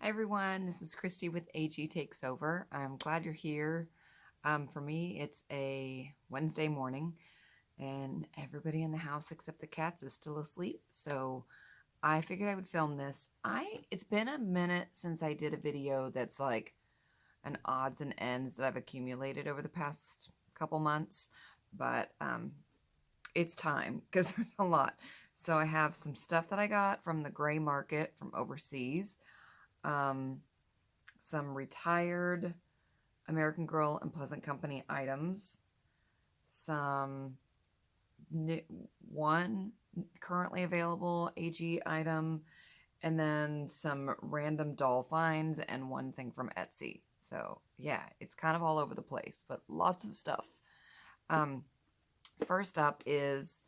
Hi everyone, this is Kristie with AG Takes Over. I'm glad you're here. For me, it's a Wednesday morning and everybody in the house except the cats is still asleep. So I figured I would film this. It's been a minute since I did a video that's like an odds and ends that I've accumulated over the past couple months, but it's time because there's a lot. So I have some stuff that I got from the gray market from overseas. Some retired American Girl and Pleasant Company items, some one currently available AG item, and then some random doll finds and one thing from Etsy. So yeah, it's kind of all over the place, but lots of stuff. First up is,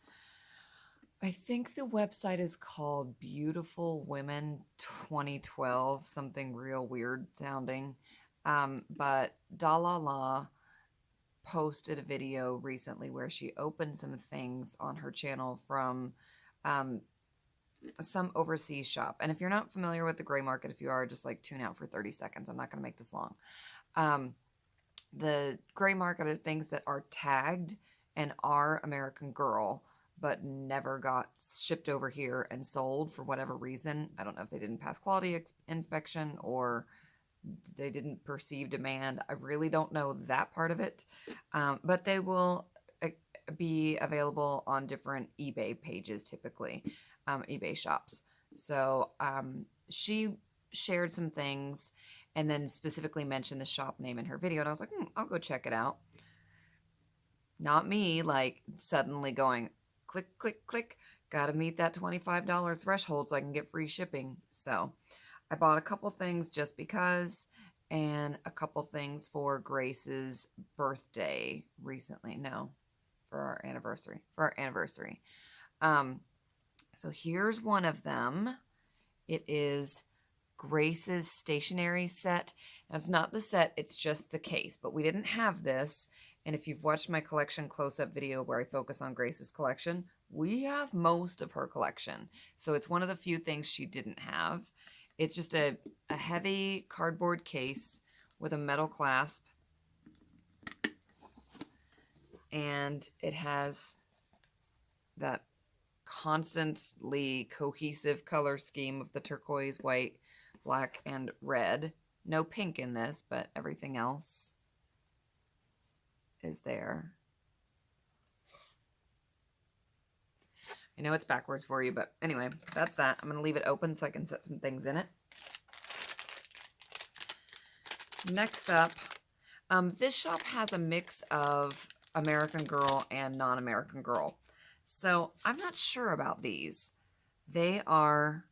I think the website is called Beautiful Women 2012, something real weird sounding. But Dalala posted a video recently where she opened some things on her channel from some overseas shop. And if you're not familiar with the gray market, if you are, just like tune out for 30 seconds. I'm not going to make this long. The gray market are things that are tagged and are American Girl, but never got shipped over here and sold for whatever reason. I don't know if they didn't pass quality inspection or they didn't perceive demand. I really don't know that part of it, but they will be available on different eBay pages, typically, eBay shops. So she shared some things and then specifically mentioned the shop name in her video, and I was like, I'll go check it out. Not me, like, suddenly going, click, click, click, gotta meet that $25 threshold so I can get free shipping. So I bought a couple things just because, and a couple things for Grace's birthday recently. No, for our anniversary. So here's one of them. It is Grace's stationery set. Now, it's not the set, it's just the case, but we didn't have this. And if you've watched my collection close-up video where I focus on Grace's collection, we have most of her collection. So it's one of the few things she didn't have. It's just a heavy cardboard case with a metal clasp. And it has that constantly cohesive color scheme of the turquoise, white, black, and red. No pink in this, but everything else is there. I know it's backwards for you, but anyway, that's that. I'm going to leave it open so I can set some things in it. Next up, this shop has a mix of American Girl and non-American Girl. So I'm not sure about these. They are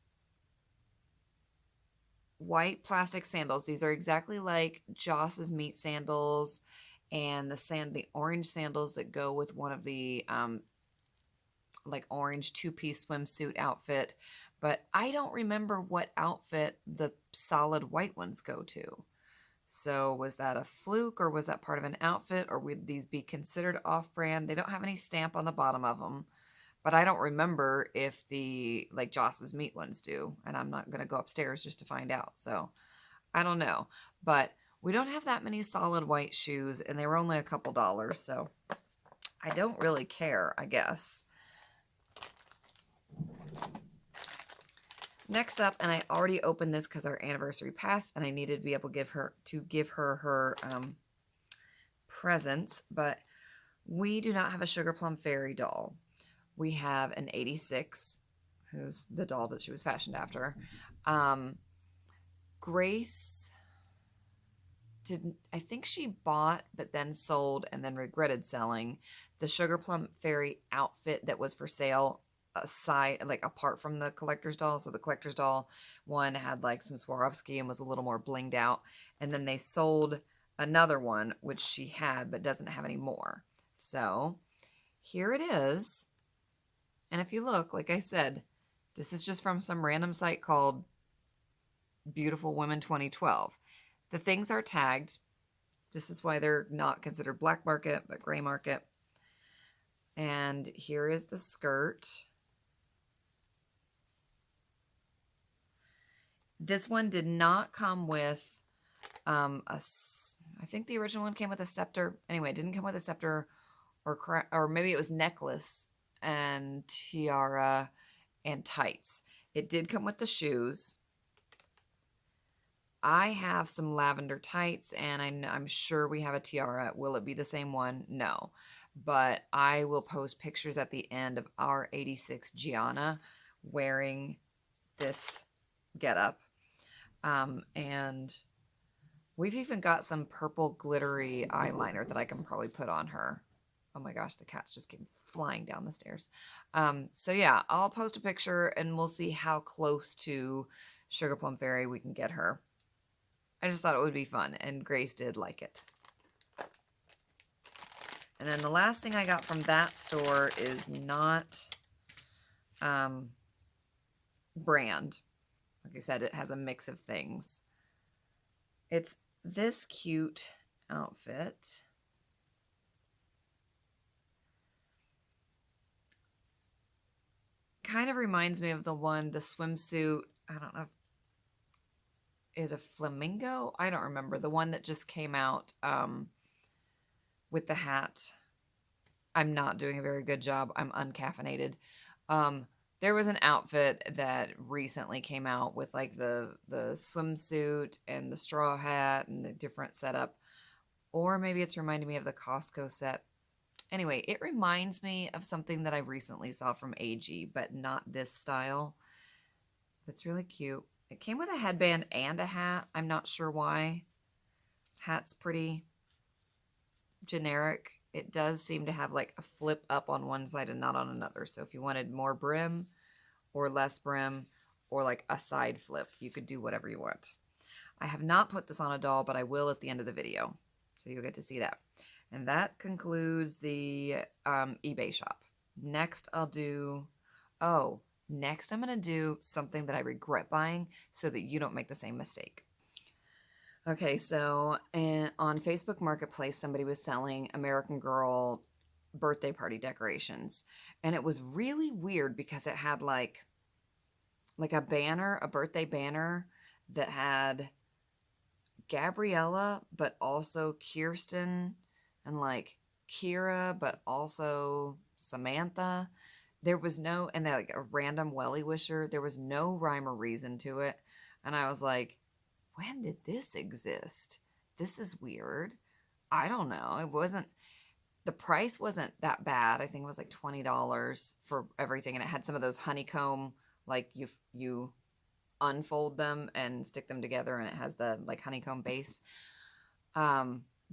white plastic sandals. These are exactly like Joss's meat sandals and the orange sandals that go with one of the like orange two-piece swimsuit outfit. But I don't remember what outfit the solid white ones go to. So was that a fluke, or was that part of an outfit, or would these be considered off-brand? They don't have any stamp on the bottom of them, but I don't remember if the like Joss's meat ones do, and I'm not going to go upstairs just to find out. So I don't know, but we don't have that many solid white shoes, and they were only a couple dollars, so I don't really care, I guess. Next up, and I already opened this because our anniversary passed and I needed to be able to give her her presents, but we do not have a Sugar Plum Fairy doll. We have an 86, who's the doll that she was fashioned after. Grace didn't, I think she bought but then sold and then regretted selling the Sugar Plum Fairy outfit that was for sale aside, like apart from the collector's doll. So the collector's doll one had like some Swarovski and was a little more blinged out, and then they sold another one which she had but doesn't have any more. So here it is, and if you look, like I said, this is just from some random site called Beautiful Women 2012. The things are tagged. This is why they're not considered black market but gray market. And here is the skirt. This one did not come with I think the original one came with a scepter. Anyway, it didn't come with a scepter or maybe it was necklace and tiara and tights. It did come with the shoes. I have some lavender tights, and I'm sure we have a tiara. Will it be the same one? No. But I will post pictures at the end of our 86 Gianna wearing this getup. And we've even got some purple glittery eyeliner that I can probably put on her. Oh my gosh, the cats just came flying down the stairs. So yeah, I'll post a picture and we'll see how close to Sugar Plum Fairy we can get her. I just thought it would be fun, and Grace did like it. And then the last thing I got from that store is not brand. Like I said, it has a mix of things. It's this cute outfit. Kind of reminds me of the swimsuit, I don't know, is a flamingo? I don't remember. The one that just came out with the hat. I'm not doing a very good job. I'm uncaffeinated. There was an outfit that recently came out with like the swimsuit and the straw hat and the different setup. Or maybe it's reminding me of the Costco set. Anyway, it reminds me of something that I recently saw from AG, but not this style. It's really cute. It came with a headband and a hat. I'm not sure why. Hat's pretty generic. It does seem to have like a flip up on one side and not on another. So if you wanted more brim or less brim or like a side flip, you could do whatever you want. I have not put this on a doll, but I will at the end of the video. So you'll get to see that. And that concludes the eBay shop. Next I'll do, next I'm going to do something that I regret buying so that you don't make the same mistake. Okay, so on Facebook Marketplace, somebody was selling American Girl birthday party decorations. And it was really weird because it had like a banner, a birthday banner that had Gabriella, but also Kirsten, and like Kira, but also Samantha. There was no, and like a random welly wisher. There was no rhyme or reason to it. And I was like, when did this exist? This is weird. I don't know. It wasn't, the price wasn't that bad. I think it was like $20 for everything. And it had some of those honeycomb, like you unfold them and stick them together, and it has the like honeycomb base.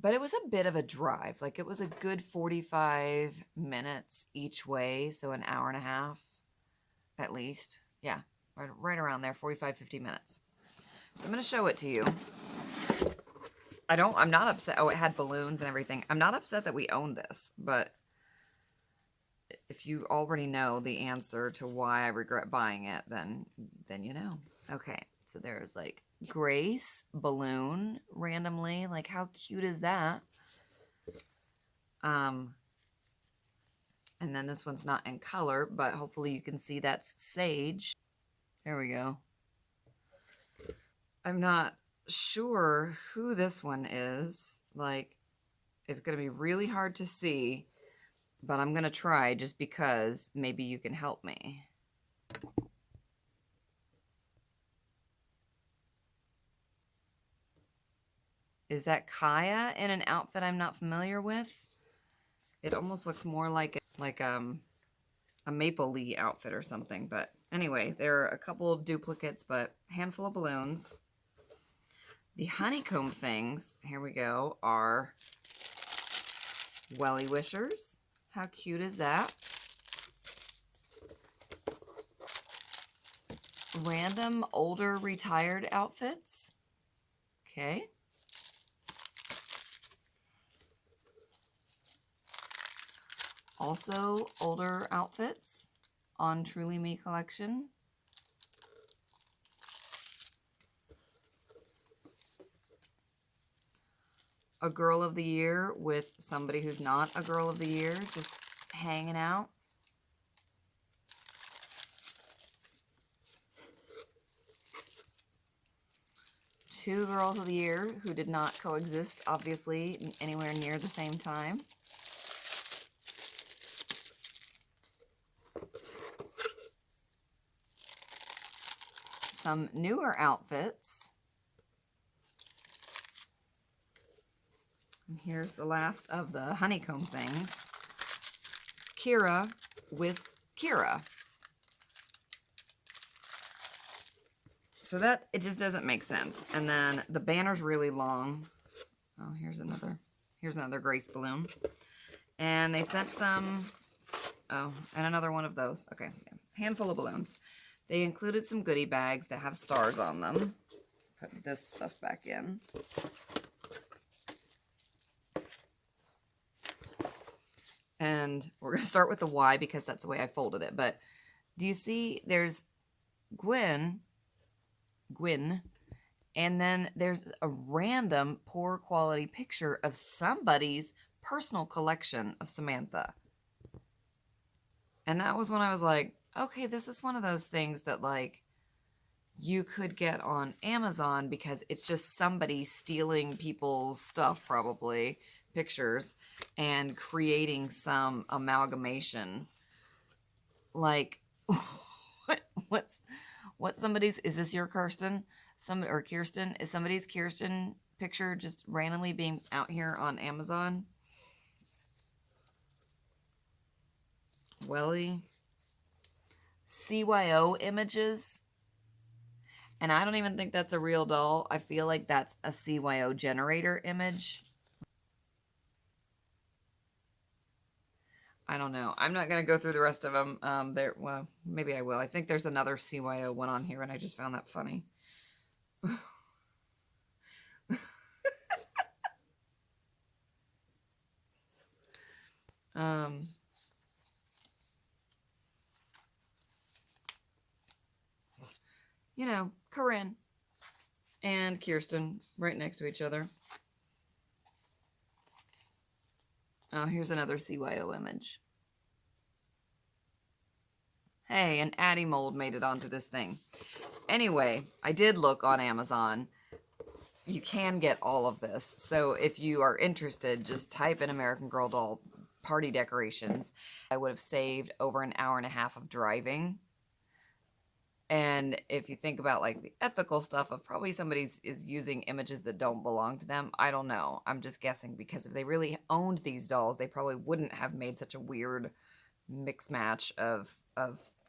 But it was a bit of a drive. Like it was a good 45 minutes each way. So an hour and a half at least. Yeah, right around there, 45, 50 minutes. So I'm going to show it to you. I'm not upset. Oh, it had balloons and everything. I'm not upset that we own this, but if you already know the answer to why I regret buying it, then you know. Okay, so there's like Grace balloon randomly. Like, how cute is that? And then this one's not in color, but hopefully you can see that's Sage. There we go. I'm not sure who this one is. Like, it's going to be really hard to see, but I'm going to try just because maybe you can help me. Is that Kaya in an outfit I'm not familiar with? It almost looks more like a Maple Leaf outfit or something. But anyway, there are a couple of duplicates, but a handful of balloons. The honeycomb things, here we go, are welly wishers. How cute is that? Random older retired outfits. Okay. Also older outfits on Truly Me collection. A girl of the year with somebody who's not a girl of the year, just hanging out. 2 girls of the year who did not coexist, obviously, anywhere near the same time. Some newer outfits. And here's the last of the honeycomb things. Kira with Kira. So that, it just doesn't make sense. And then the banner's really long. Oh, here's another Grace balloon. And they sent some, oh, and another one of those. Okay, yeah. Handful of balloons. They included some goodie bags that have stars on them. Put this stuff back in. And we're going to start with the Y because that's the way I folded it. But do you see there's Gwen, and then there's a random poor quality picture of somebody's personal collection of Samantha. And that was when I was like, okay, this is one of those things that like you could get on Amazon because it's just somebody stealing people's stuff, probably pictures, and creating some amalgamation. Like, what's somebody's, is this your Kirsten? Kirsten? Is somebody's Kirsten picture just randomly being out here on Amazon? Welly. CYO images. And I don't even think that's a real doll. I feel like that's a CYO generator image. I don't know. I'm not going to go through the rest of them. Well, maybe I will. I think there's another CYO one on here, and I just found that funny. You know, Corinne and Kirsten right next to each other. Oh, here's another CYO image. Hey, an Addie mold made it onto this thing. Anyway, I did look on Amazon. You can get all of this. So if you are interested, just type in American Girl doll party decorations. I would have saved over an hour and a half of driving. And if you think about like the ethical stuff of probably somebody is using images that don't belong to them, I don't know. I'm just guessing, because if they really owned these dolls, they probably wouldn't have made such a weird mix match of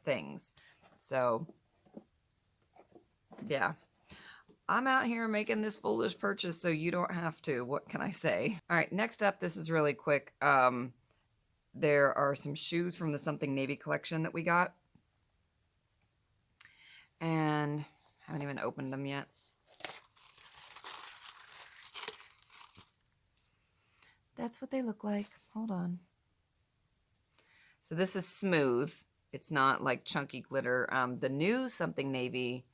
things. So yeah, I'm out here making this foolish purchase so you don't have to. What can I say? All right, next up, this is really quick. There are some shoes from the Something Navy collection that we got. And haven't even opened them yet. That's what they look like. Hold on. So this is smooth. It's not like chunky glitter. The new Something Navy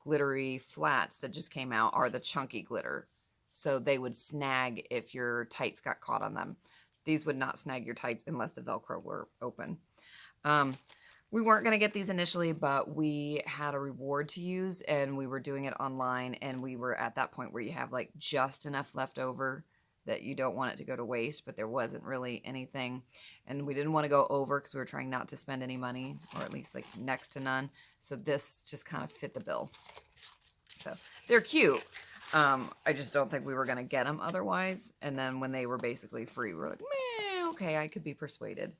glittery flats that just came out are the chunky glitter. So they would snag if your tights got caught on them. These would not snag your tights unless the Velcro were open. We weren't going to get these initially, but we had a reward to use, and we were doing it online, and we were at that point where you have like just enough left over that you don't want it to go to waste, but there wasn't really anything, and we didn't want to go over because we were trying not to spend any money, or at least like next to none. So this just kind of fit the bill. So they're cute. I just don't think we were going to get them otherwise. And then when they were basically free, we were like, meh, okay, I could be persuaded.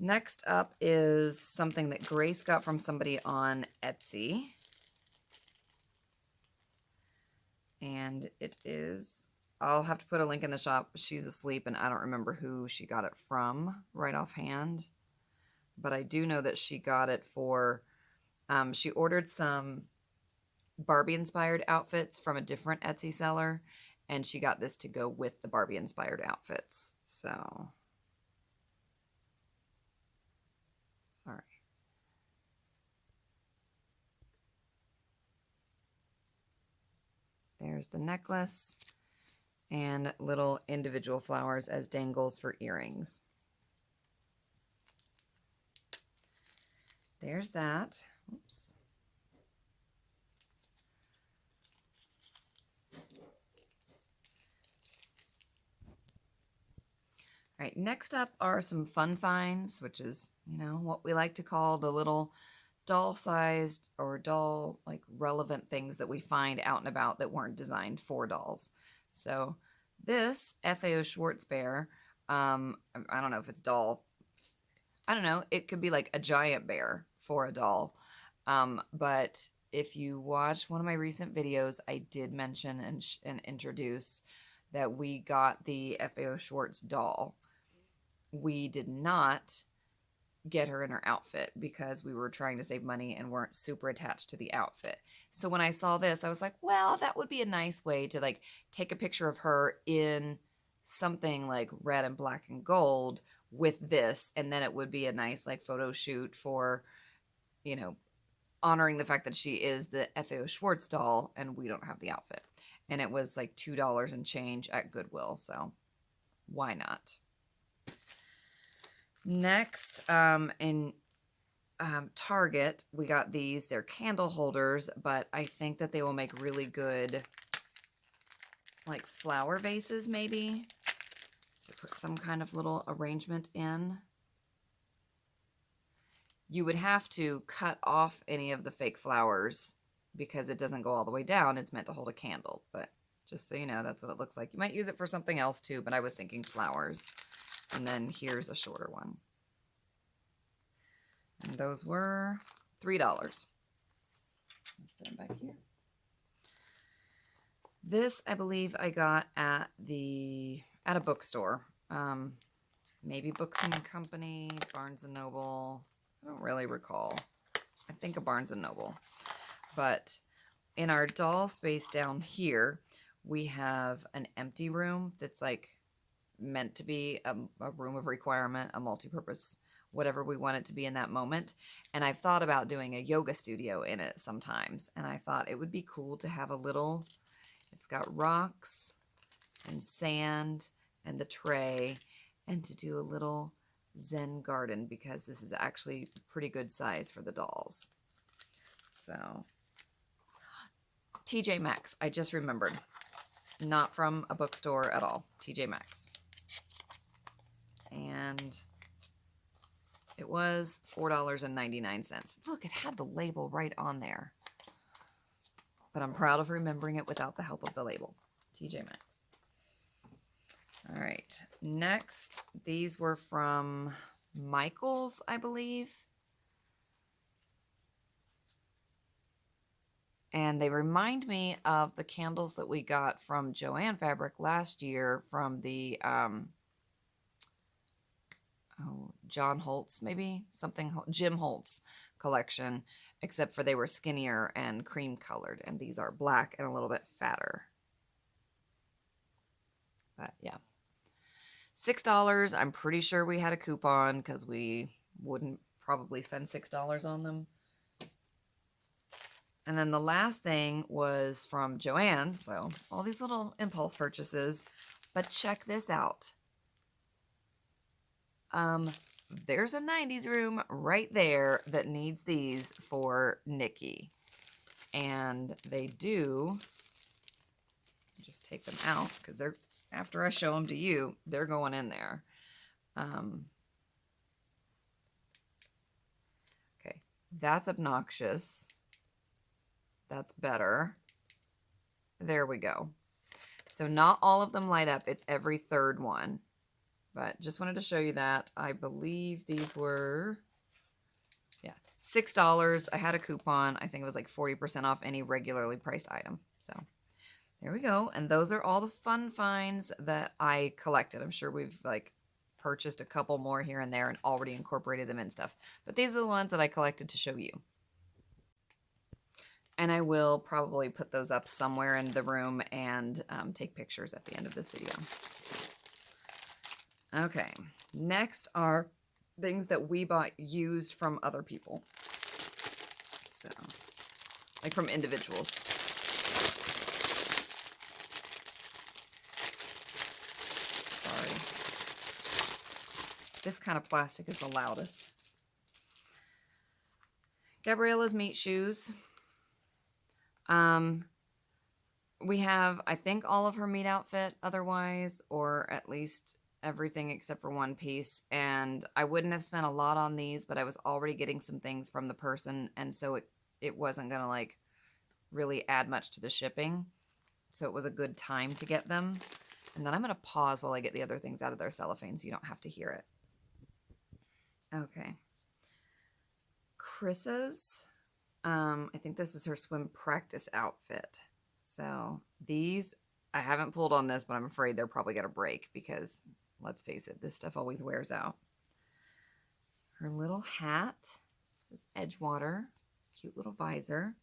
Next up is something that Grace got from somebody on Etsy. And it is, I'll have to put a link in the shop. She's asleep and I don't remember who she got it from right offhand. But I do know that she got it for, she ordered some Barbie-inspired outfits from a different Etsy seller. And she got this to go with the Barbie-inspired outfits. So... sorry. There's the necklace and little individual flowers as dangles for earrings. There's that. Oops. All right, next up are some fun finds, which is, what we like to call the little doll-sized or doll like relevant things that we find out and about that weren't designed for dolls. So this FAO Schwartz bear, I don't know if it's doll. I don't know. It could be like a giant bear for a doll. But if you watch one of my recent videos, I did mention and introduce that we got the FAO Schwartz doll. We did not get her in her outfit because we were trying to save money and weren't super attached to the outfit. So when I saw this, I was like, well, that would be a nice way to like take a picture of her in something like red and black and gold with this, and then it would be a nice like photo shoot for, honoring the fact that she is the FAO Schwartz doll and we don't have the outfit. And it was like $2 and change at Goodwill, so why not? Next, in Target, we got these. They're candle holders, but I think that they will make really good, like, flower vases, maybe, to put some kind of little arrangement in. You would have to cut off any of the fake flowers because it doesn't go all the way down. It's meant to hold a candle, but just so you know, that's what it looks like. You might use it for something else too, but I was thinking flowers. And then here's a shorter one. And those were $3. Let's set them back here. This, I believe I got at a bookstore. Maybe Books and Company, Barnes and Noble. I don't really recall. I think a Barnes and Noble. But in our doll space down here, we have an empty room that's like meant to be a room of requirement, a multi-purpose, whatever we want it to be in that moment. And I've thought about doing a yoga studio in it sometimes. And I thought it would be cool to have a little, it's got rocks and sand and the tray, and to do a little Zen garden because this is actually pretty good size for the dolls. So, TJ Maxx, I just remembered. Not from a bookstore at all. TJ Maxx. And it was $4.99. Look, it had the label right on there. But I'm proud of remembering it without the help of the label. TJ Maxx. All right. Next, these were from Michael's, I believe. And they remind me of the candles that we got from Joann Fabric last year from the John Holtz, maybe something, Jim Holtz collection, except for they were skinnier and cream colored, and these are black and a little bit fatter. But yeah, $6. I'm pretty sure we had a coupon because we wouldn't probably spend $6 on them. And then the last thing was from Joann. So all these little impulse purchases, but check this out. There's a 90s room right there that needs these for Nikki. And they do, just take them out because they're, after I show them to you, they're going in there. Okay, that's obnoxious. That's better. There we go. So not all of them light up. It's every third one. But just wanted to show you that. I believe these were, yeah, $6. I had a coupon. I think it was like 40% off any regularly priced item. So there we go. And those are all the fun finds that I collected. I'm sure we've like purchased a couple more here and there and already incorporated them in stuff. But these are the ones that I collected to show you. And I will probably put those up somewhere in the room and take pictures at the end of this video. Okay, next are things that we bought used from other people. So, like from individuals. Sorry. This kind of plastic is the loudest. Gabriella's meat shoes. We have, I think, all of her meat outfit otherwise, or at least everything except for one piece. And I wouldn't have spent a lot on these, but I was already getting some things from the person. And so it wasn't going to like really add much to the shipping. So it was a good time to get them. And then I'm going to pause while I get the other things out of their cellophane so you don't have to hear it. Okay. Chris's, I think this is her swim practice outfit. So these, I haven't pulled on this, but I'm afraid they're probably going to break because, let's face it, this stuff always wears out. Her little hat says Edgewater, cute little visor.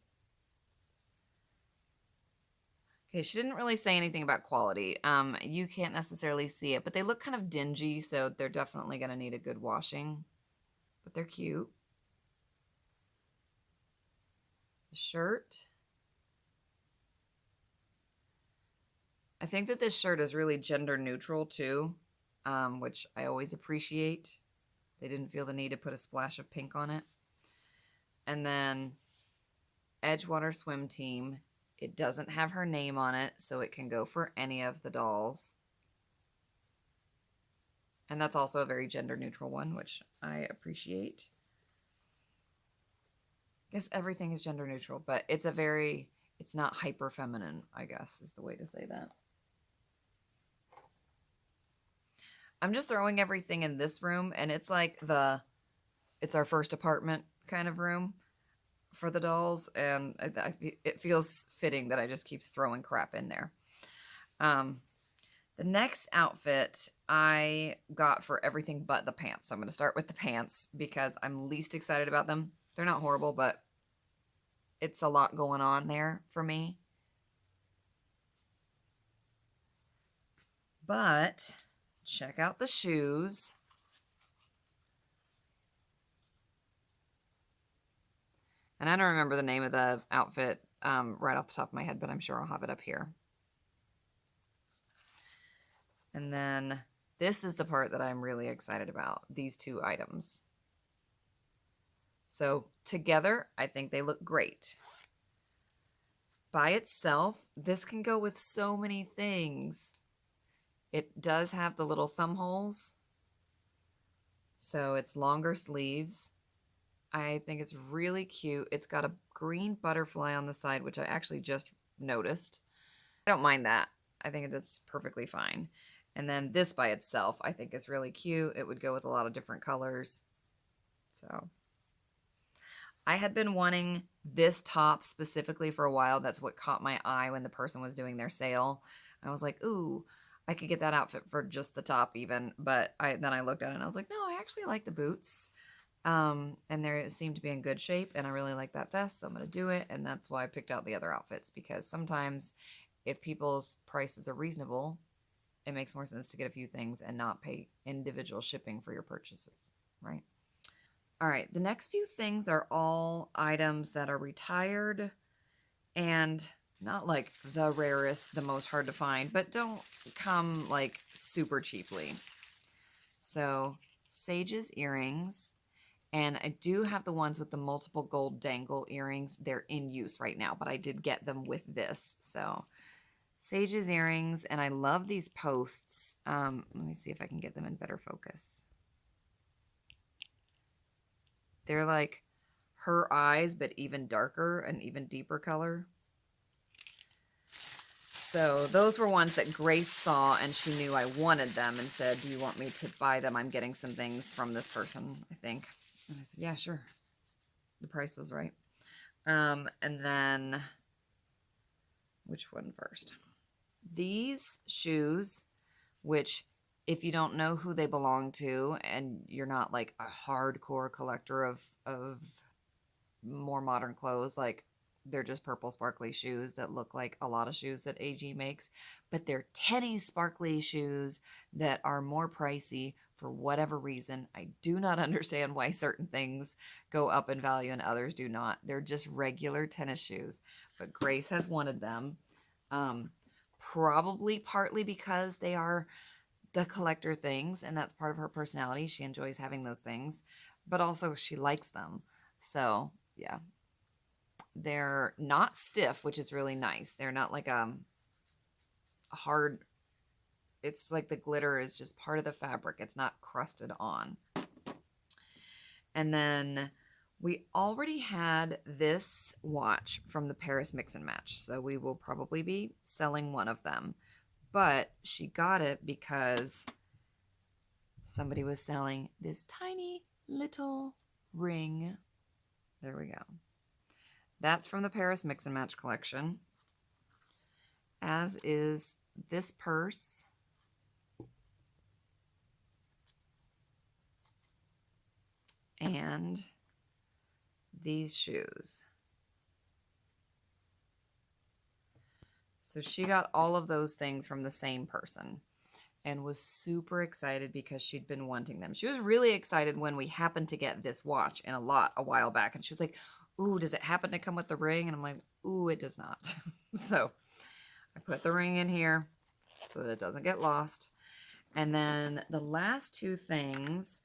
Okay, she didn't really say anything about quality. You can't necessarily see it, but they look kind of dingy, so they're definitely going to need a good washing. But they're cute. The shirt. I think that this shirt is really gender neutral too, which I always appreciate. They didn't feel the need to put a splash of pink on it. And then Edgewater Swim Team. It doesn't have her name on it, so it can go for any of the dolls. And that's also a very gender neutral one, which I appreciate. I guess everything is gender neutral, but it's not hyper feminine, I guess is the way to say that. I'm just throwing everything in this room, and it's like it's our first apartment kind of room for the dolls, and it feels fitting that I just keep throwing crap in there. The next outfit I got for everything but the pants. So I'm going to start with the pants because I'm least excited about them. They're not horrible, but it's a lot going on there for me. But check out the shoes. And I don't remember the name of the outfit right off the top of my head, but I'm sure I'll have it up here. And then this is the part that I'm really excited about, these two items. So together, I think they look great. By itself, this can go with so many things. It does have the little thumb holes. So it's longer sleeves. I think it's really cute. It's got a green butterfly on the side, which I actually just noticed. I don't mind that. I think that's perfectly fine. And then this by itself, I think is really cute. It would go with a lot of different colors. So I had been wanting this top specifically for a while. That's what caught my eye when the person was doing their sale. I was like, ooh, I could get that outfit for just the top even. But then I looked at it and I was like, no, I actually like the boots. And they seem to be in good shape, and I really like that vest, so I'm going to do it. And that's why I picked out the other outfits, because sometimes if people's prices are reasonable, it makes more sense to get a few things and not pay individual shipping for your purchases, right? All right, the next few things are all items that are retired and not like the rarest, the most hard to find, but don't come like super cheaply. So Sage's earrings. And I do have the ones with the multiple gold dangle earrings. They're in use right now, but I did get them with this. So Sage's earrings, and I love these posts. Let me see if I can get them in better focus. They're like her eyes, but even darker and even deeper color. So those were ones that Grace saw, and she knew I wanted them and said, do you want me to buy them? I'm getting some things from this person, I think. And I said, yeah, sure. The price was right. And then, which one first? These shoes, which if you don't know who they belong to and you're not like a hardcore collector of more modern clothes, like they're just purple sparkly shoes that look like a lot of shoes that AG makes, but they're tenny sparkly shoes that are more pricey for whatever reason. I do not understand why certain things go up in value and others do not. They're just regular tennis shoes, but Grace has wanted them. Probably partly because they are the collector things, and that's part of her personality. She enjoys having those things, but also she likes them. So yeah, they're not stiff, which is really nice. They're not like hard. it's like the glitter is just part of the fabric. It's not crusted on. And then we already had this watch from the Paris Mix and Match, so we will probably be selling one of them. But she got it because somebody was selling this tiny little ring. There we go. That's from the Paris Mix and Match collection, as is this purse. And these shoes. So she got all of those things from the same person and was super excited because she'd been wanting them. She was really excited when we happened to get this watch in a lot a while back. And she was like, ooh, does it happen to come with the ring? And I'm like, ooh, it does not. So I put the ring in here so that it doesn't get lost. And then the last two things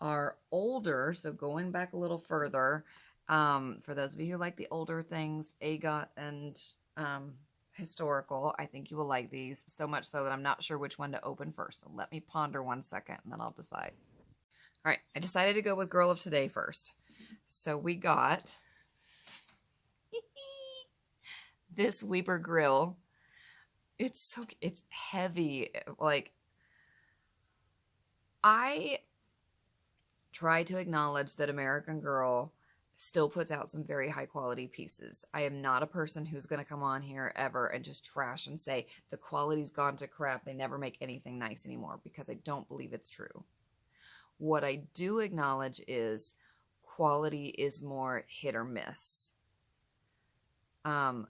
are older. So going back a little further, for those of you who like the older things, agate and historical, I think you will like these so much so that I'm not sure which one to open first. So let me ponder 1 second and then I'll decide. All right, I decided to go with Girl of Today first. So we got this Weber grill. It's heavy. Like, I try to acknowledge that American Girl still puts out some very high quality pieces. I am not a person who's going to come on here ever and just trash and say the quality's gone to crap. They never make anything nice anymore, because I don't believe it's true. What I do acknowledge is quality is more hit or miss.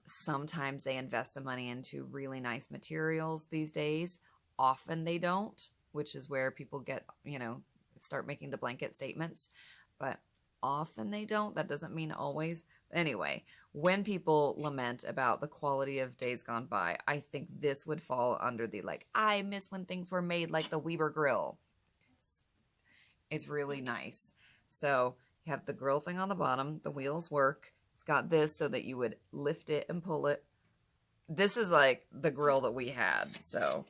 Sometimes they invest the money into really nice materials these days. Often they don't, which is where people get, start making the blanket statements. But often they don't. That doesn't mean always. Anyway, when people lament about the quality of days gone by, I think this would fall under the, like, I miss when things were made like the Weber grill. It's really nice. So you have the grill thing on the bottom. The wheels work. It's got this so that you would lift it and pull it. This is like the grill that we had. So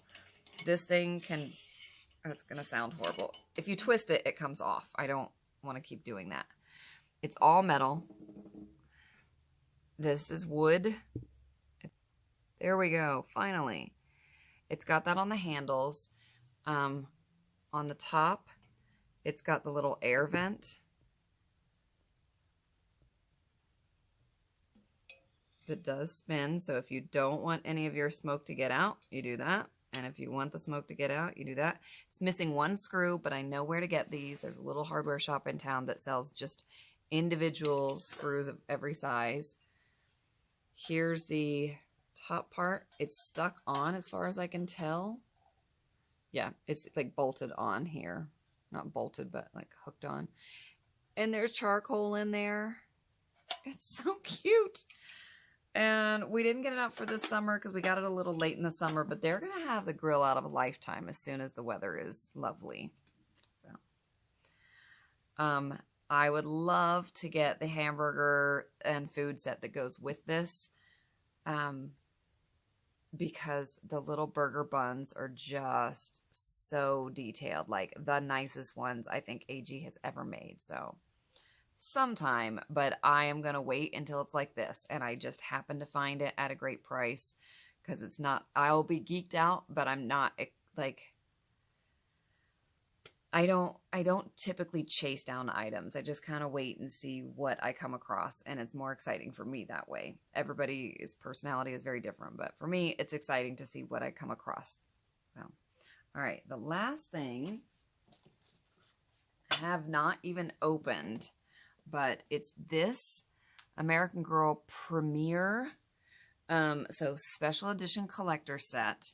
this thing can, it's going to sound horrible. If you twist it, it comes off. I don't want to keep doing that. It's all metal. This is wood. There we go. Finally. It's got that on the handles. On the top, it's got the little air vent that does spin. So if you don't want any of your smoke to get out, you do that. And if you want the smoke to get out, you do that. It's missing one screw, but I know where to get these. There's a little hardware shop in town that sells just individual screws of every size. Here's the top part. It's stuck on as far as I can tell. Yeah, it's like bolted on here. Not bolted, but like hooked on. And there's charcoal in there. It's so cute. And we didn't get it out for this summer because we got it a little late in the summer, but they're going to have the grill out of a lifetime as soon as the weather is lovely. So, I would love to get the hamburger and food set that goes with this, because the little burger buns are just so detailed, like the nicest ones I think AG has ever made. So sometime, but I am going to wait until it's like this. And I just happen to find it at a great price, because it's not, I'll be geeked out, but I'm not like, I don't typically chase down items. I just kind of wait and see what I come across, and it's more exciting for me that way. Everybody's personality is very different, but for me, it's exciting to see what I come across. So, all right, the last thing I have not even opened, but it's this American Girl Premiere, so special edition collector set.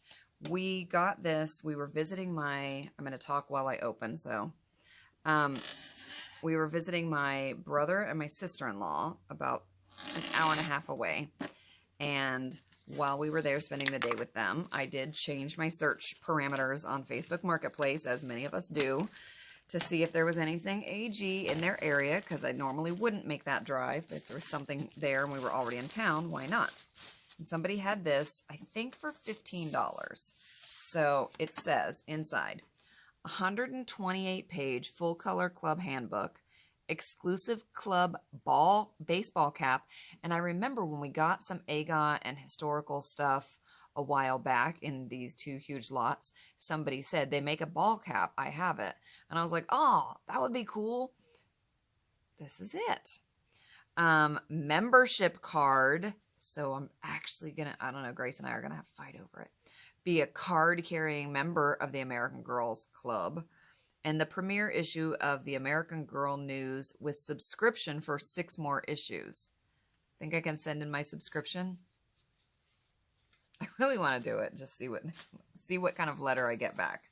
We got this, we were visiting I'm going to talk while I open, so, we were visiting my brother and my sister-in-law about an hour and a half away, and while we were there spending the day with them, I did change my search parameters on Facebook Marketplace, as many of us do, to see if there was anything AG in their area, because I normally wouldn't make that drive. If there was something there and we were already in town, why not? And somebody had this, I think for $15. So it says inside, 128-page full-color club handbook, exclusive club baseball cap. And I remember when we got some AGA and historical stuff a while back in these 2 huge lots, somebody said they make a ball cap. I have it. And I was like, oh, that would be cool. This is it. Membership card. So I'm actually going to, I don't know, Grace and I are going to have to fight over it. Be a card-carrying member of the American Girls Club. And the premiere issue of the American Girl News with subscription for 6 more issues. Think I can send in my subscription? I really want to do it. Just see what kind of letter I get back.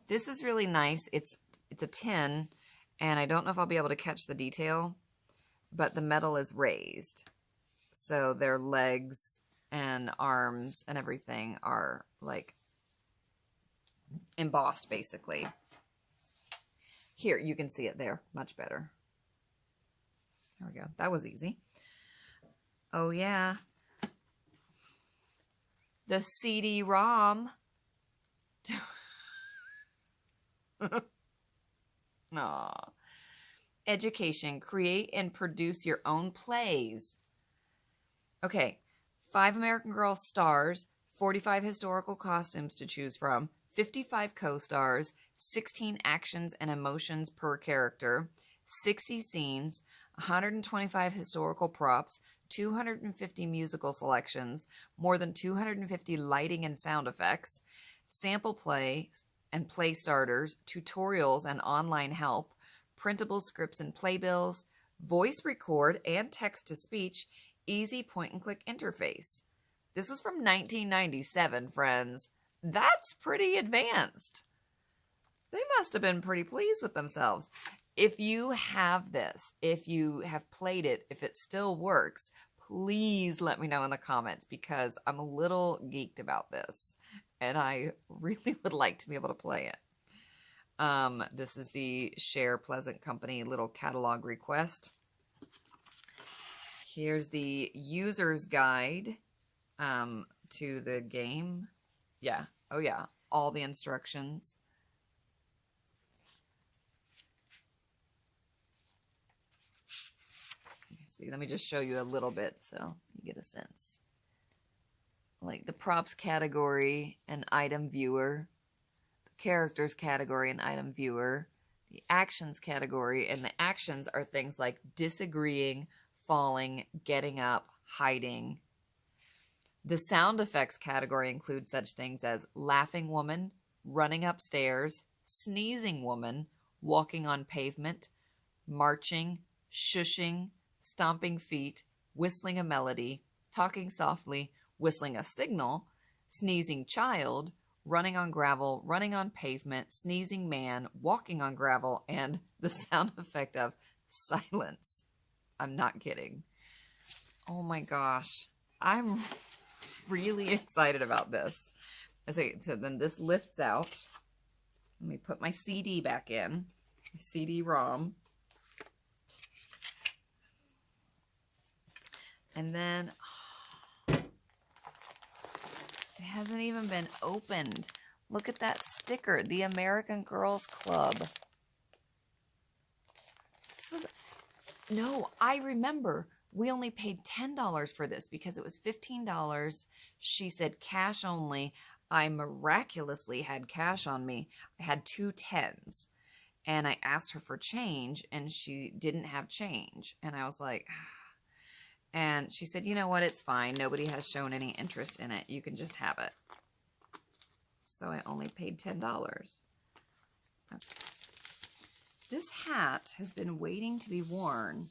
This is really nice. It's a tin, and I don't know if I'll be able to catch the detail, but the metal is raised. So their legs and arms and everything are like embossed, basically. Here, you can see it there much better. There we go. That was easy. Oh, yeah. The CD-ROM. Aw. Education. Create and produce your own plays. Okay. 5 American Girl stars, 45 historical costumes to choose from, 55 co-stars, 16 actions and emotions per character, 60 scenes, 125 historical props, 250 musical selections, more than 250 lighting and sound effects, sample play and play starters, tutorials and online help, printable scripts and playbills, voice record and text-to-speech, easy point-and-click interface. This was from 1997, friends. That's pretty advanced. They must have been pretty pleased with themselves. If you have this, if you have played it, if it still works, please let me know in the comments, because I'm a little geeked about this and I really would like to be able to play it. This is the Share Pleasant Company little catalog request. Here's the user's guide to the game. Yeah. Oh, yeah. All the instructions. Let me just show you a little bit so you get a sense. Like the props category and item viewer, the characters category and item viewer, the actions category, and the actions are things like disagreeing, falling, getting up, hiding. The sound effects category includes such things as laughing woman, running upstairs, sneezing woman, walking on pavement, marching, shushing, stomping feet, whistling a melody, talking softly, whistling a signal, sneezing child, running on gravel, running on pavement, sneezing man, walking on gravel, and the sound effect of silence. I'm not kidding. Oh my gosh. I'm really excited about this. So then this lifts out. Let me put my CD back in. CD-ROM. And then it hasn't even been opened. Look at that sticker, the American Girls Club. No, I remember we only paid $10 for this because it was $15. She said cash only. I miraculously had cash on me. I had 2 10s. And I asked her for change and she didn't have change. And I was like... And she said, you know what, it's fine. Nobody has shown any interest in it. You can just have it. So I only paid $10. Okay. This hat has been waiting to be worn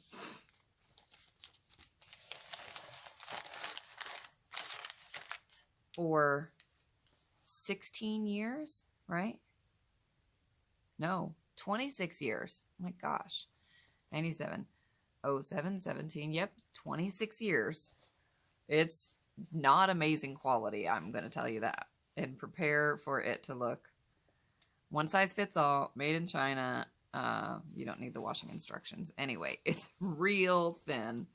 for 16 years, right? No, 26 years. Oh my gosh. 97. 07, 17, yep, 26 years. It's not amazing quality, I'm going to tell you that. And prepare for it to look one size fits all, made in China. You don't need the washing instructions. Anyway, it's real thin.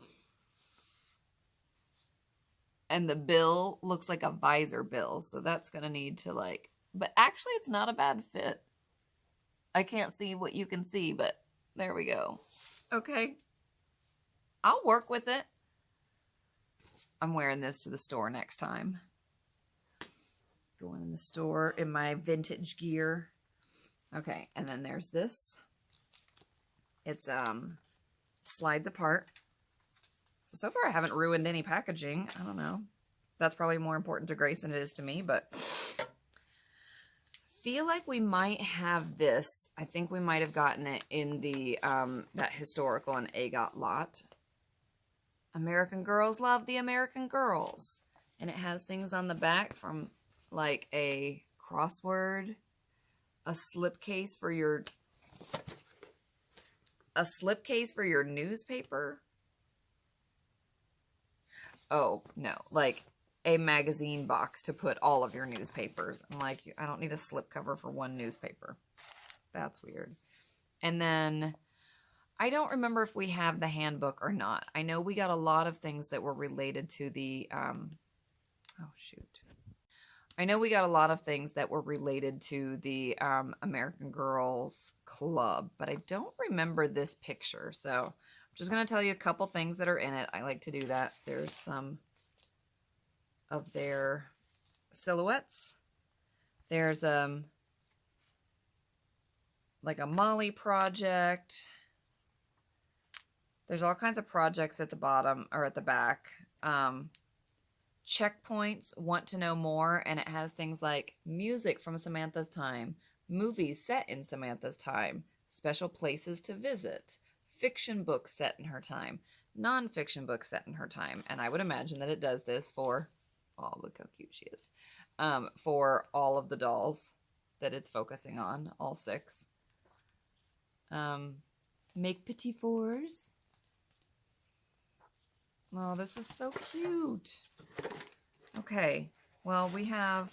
And the bill looks like a visor bill. So that's going to need to like, but actually it's not a bad fit. I can't see what you can see, but there we go. Okay. I'll work with it. I'm wearing this to the store next time. Going in the store in my vintage gear. Okay, and then there's this. It's slides apart. So far I haven't ruined any packaging. I don't know. That's probably more important to Grace than it is to me, but feel like we might have this. I think we might have gotten it in the that historical and AGOT lot. American Girls Love the American Girls. And it has things on the back from like a crossword, a slipcase for your newspaper. Oh, no, like a magazine box to put all of your newspapers. I'm like, I don't need a slipcover for one newspaper. That's weird. And then I don't remember if we have the handbook or not. I know we got a lot of things that were related to the, I know we got a lot of things that were related to the American Girls Club, but I don't remember this picture. So I'm just going to tell you a couple things that are in it. I like to do that. There's some of their silhouettes. There's like a Molly project. There's all kinds of projects at the bottom or at the back. Checkpoints, want to know more, and it has things like music from Samantha's time, movies set in Samantha's time, special places to visit, fiction books set in her time, non-fiction books set in her time. And I would imagine that it does this for, oh, look how cute she is, for all of the dolls that it's focusing on, all 6. Make petit fours. Oh, this is so cute. Okay, well, we have,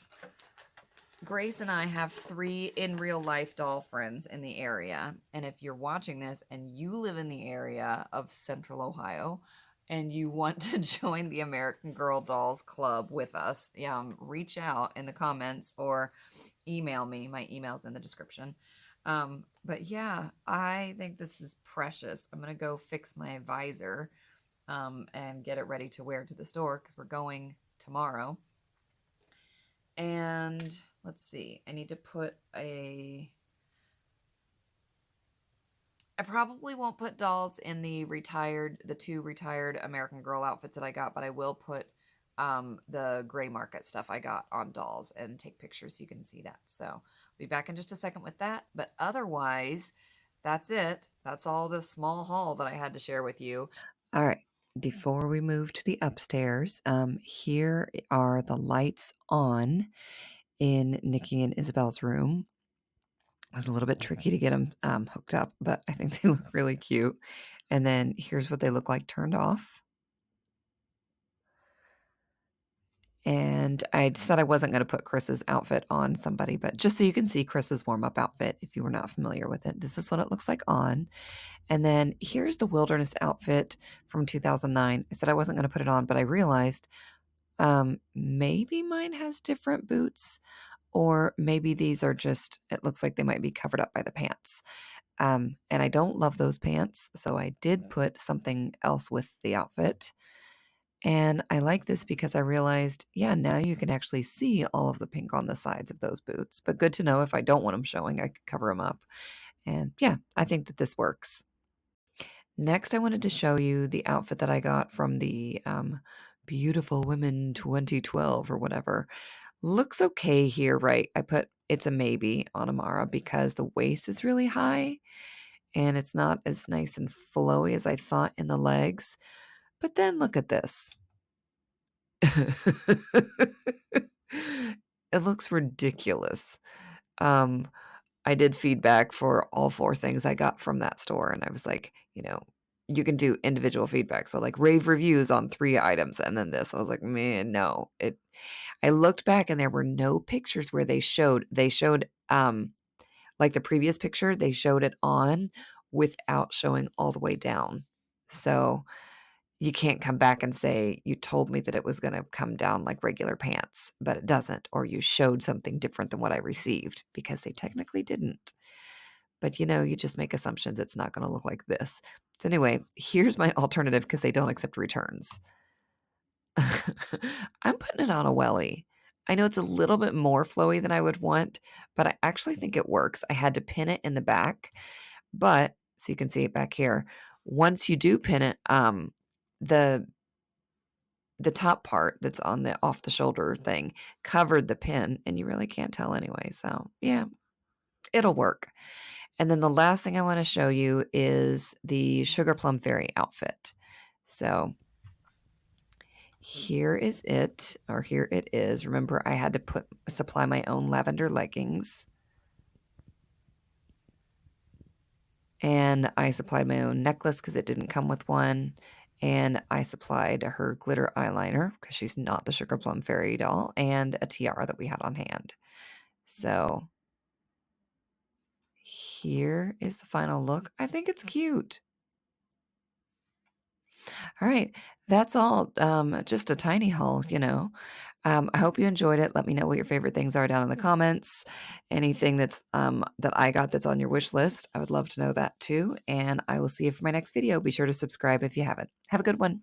Grace and I have 3 in real life doll friends in the area. And if you're watching this and you live in the area of Central Ohio and you want to join the American Girl Dolls Club with us, reach out in the comments or email me. My email's in the description. But yeah, I think this is precious. I'm going to go fix my visor and get it ready to wear to the store because we're going tomorrow. And let's see, I need to put I probably won't put dolls in the 2 retired American Girl outfits that I got, but I will put the gray market stuff I got on dolls and take pictures so you can see that. So I'll be back in just a second with that. But otherwise, that's it. That's all the small haul that I had to share with you. All right. Before we move to the upstairs, here are the lights on in Nikki and Isabel's room. It was a little bit tricky to get them hooked up, but I think they look really cute. And then here's what they look like turned off. And I said I wasn't going to put Chris's outfit on somebody, but just so you can see Chris's warm-up outfit, if you were not familiar with it, this is what it looks like on. And then here's the wilderness outfit from 2009. I said I wasn't going to put it on, but I realized maybe mine has different boots, or maybe these are just, it looks like they might be covered up by the pants. And I don't love those pants, so I did put something else with the outfit. And I like this because I realized, now you can actually see all of the pink on the sides of those boots. But good to know if I don't want them showing, I could cover them up. And I think that this works. Next, I wanted to show you the outfit that I got from the Beautiful Women 2012 or whatever. Looks okay here, right? I put it's a maybe on Amara because the waist is really high and it's not as nice and flowy as I thought in the legs. But then look at this. It looks ridiculous. I did feedback for all 4 things I got from that store, and I was like, you can do individual feedback. So like rave reviews on 3 items and then this. I was like, man, no. I looked back and there were no pictures where they showed like the previous picture, they showed it on without showing all the way down. So you can't come back and say, you told me that it was going to come down like regular pants, but it doesn't, or you showed something different than what I received, because they technically didn't. But you just make assumptions it's not going to look like this. So anyway, here's my alternative, because they don't accept returns. I'm putting it on a welly. I know it's a little bit more flowy than I would want, but I actually think it works. I had to pin it in the back, but so you can see it back here. Once you do pin it, the top part that's on the off the shoulder thing covered the pin, and you really can't tell anyway. So yeah, it'll work. And then the last thing I want to show you is the Sugar Plum Fairy outfit. So here is it, or here it is. Remember, I had to supply my own lavender leggings. And I supplied my own necklace because it didn't come with one. And I supplied her glitter eyeliner because she's not the Sugar Plum Fairy doll, and a tiara that we had on hand. So here is the final look. I think it's cute. All right, that's all. Just a tiny haul, I hope you enjoyed it. Let me know what your favorite things are down in the comments. Anything that's that I got that's on your wish list, I would love to know that too. And I will see you for my next video. Be sure to subscribe if you haven't. Have a good one.